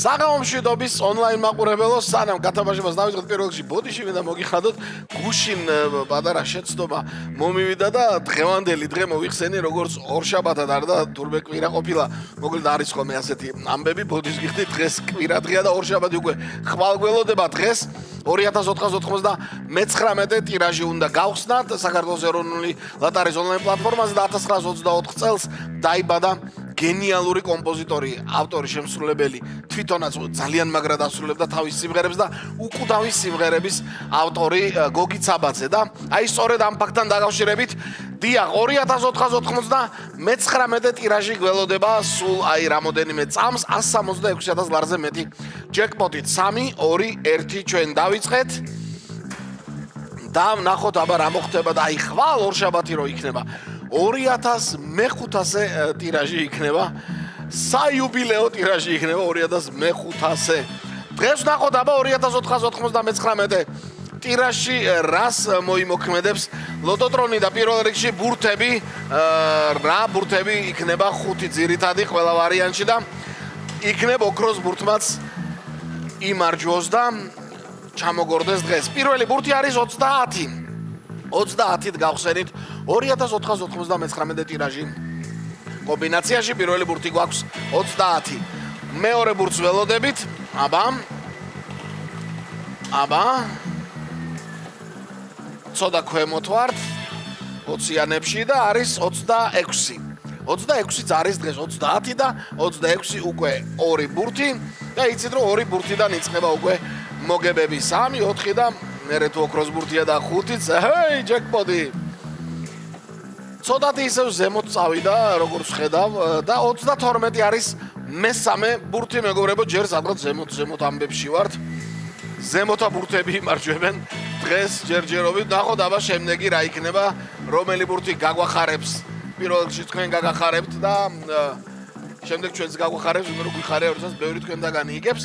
საღამომშვიდობის ონლაინ მაყურებელო, სანამ გათამაშებას დავიწყოთ პირველ რიგში ბოდიში მინდა მოგიხადოთ გუშინ პატარა შეცდომა მომივიდა და დღევანდელი დღე მოვიხსენი როგორც ორშაბათად არ და თურმე კვირა ყოფილა. მოკლედ არის ხოლმე ასეთი ამბები ბოდის გიხდით დღეს კვირა დღეა და ორშაბათი უკვე ხვალგველოდება დღეს 2499 ტირაჟი უნდა გავხსნათ საქართველოს ეროვნული ლოტარიის ონლაინ პლატფორმაზე და 1924 წელს დაიბადა გენიალური კომპოზიტორი, ავტორი, შემსრულებელი, თვითონაც ძალიან მაგრად ასრულებდა თავის სიმღერებს და უკუთავის სიმღერების ავტორი გოგი ცაბაძე და აი სწორედ ამ ფაქტთან დაკავშირებით დიახ 2499 ტირაჟი გველოდება სულ აი რამოდენიმე წამს 176000 ლარზე მეტი ჯეკპოტით 3 2 1 ჩვენ დავიწყეთ და ვნახოთ აბა რა მოხდება და აი ხვალ ორშაბათი რო იქნება 2500-ე ტირაჟი იქნება, საიუბილეო ტირაჟი იქნება 2500-ე. დღეს ვნახოთ აბა 2499 ტირაჟში რას მოიმოქმედებს ლოტოტრონი და პირველ რიგში ბურთები, რა ბურთები იქნება 5 ძირითადი ყველა ვარიანტში და იქნება ოქროს ბურთმაც იმარჯვოს და ჩამოგორდეს დღეს. პირველი ბურთი არის 30. 30-ით გავხსენით 2499 ტირაჟი. კომბინაციაში პირველი ბურთი გვაქვს 30. მეორე ბურთს ველოდებით. აბა. ცოტა ქვემოთ ვართ 20-იანებში და არის 26. 26-იც არის დღეს 30 და 26 უკვე ორი ბურთი და იცით რომ ორი ბურთიდან იწყება უკვე მოგებები 3, 4 და მერე თუ ოქროს ბურთია და 5-იც, ჰეი, ჯეკპოტი. ცოტათი ისევ ზემოთ წავიდა, როგორც ხედავ და 32 არის მესამე ბურთი, მეგობრებო, ჯერ სადღაც ზემოთ ამბებში ვართ. ზემოთა ბურთები იმარჯვებენ დღეს ჯერჯერობით. ნახოთ აბა შემდეგი რა იქნება, რომელი ბურთი გაგვახარებს. პირველ რიგში თქვენ გაგახარებთ და შემდეგ ჩვენც გაგვახარებს, იმიტომ რომ გვიხარია, როდესაც ბევრი თქვენდაგანი იგებს.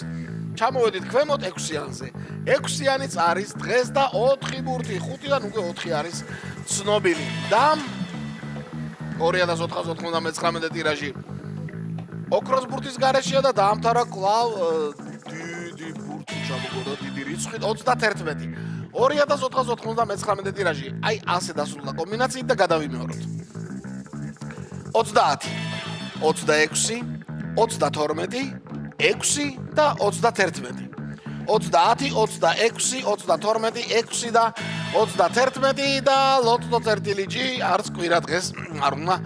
ჩამოვედით ქვემოთ 6-იანზე. 6-იანიც არის დღეს და 4 ბურთი, 5-დან უკვე 4 არის ცნობილი. და 2499 ტირაჟი. ოქროს ბურთის გარეშეა და დაამთავრა კვლავ დიდი ბურთი ჩამოგორდა დიდი რიცხვით 31. 2499 ტირაჟი. აი ასე დასრულდა კომბინაციით და გადავიმეოროთ. 30, 26, 22 6 და 31. 30, 26, 22, 6 და 31 და ლოტო წერტილიჯი არც კვირა დღეს არ უნდა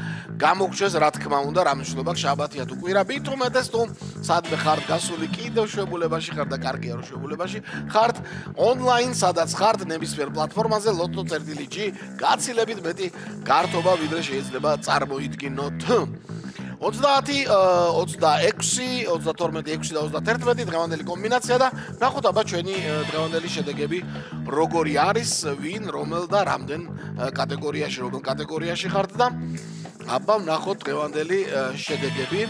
გამოგჩეს რა თქმა უნდა რა მნიშვნელობა შაბათია თუ კვირა ბითუმეტეს თუ სადმე ხართ გასული კიდევ შვებულებაში ხართ და კარგია რომ შვებულებაში ხართ ონლაინ სადაც ხართ ნებისმიერ პლატფორმაზე ლოტო წერტილიჯი გაცილებით მეტი გართობა ვიდრე შეიძლება წარმოიდგინოთ. 30, 26, 32, 6 და 31 დღევანდელი კომბინაცია და ნახოთ აბა ჩვენი დღევანდელი შედეგები როგორი არის, ვინ, რომელ და რამდენ კატეგორიაში, რომელ კატეგორიაში ხართ და აბა ნახოთ დღევანდელი შედეგები.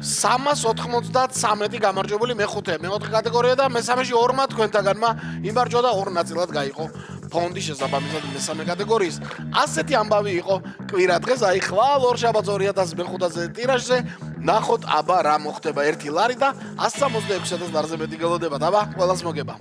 393 გამარჯვებული მეხუთე, მეოთხე კატეგორია და მესამეში ორმა თქვენთაგანმა იმარჯვა და ორ ნაწილად გაიყო ფონდი შესაბამისად მესამე კატეგორიის. ასეთი ამბავი იყო კვირა დღეს, აი ხვალ ორშაბათს 2500-ზე ტირაჟზე. ნახოთ აბა რა მოხდება 1 ლარი და 176000 ლარზე მეტი გელოდება. აბა ყველას მოგება.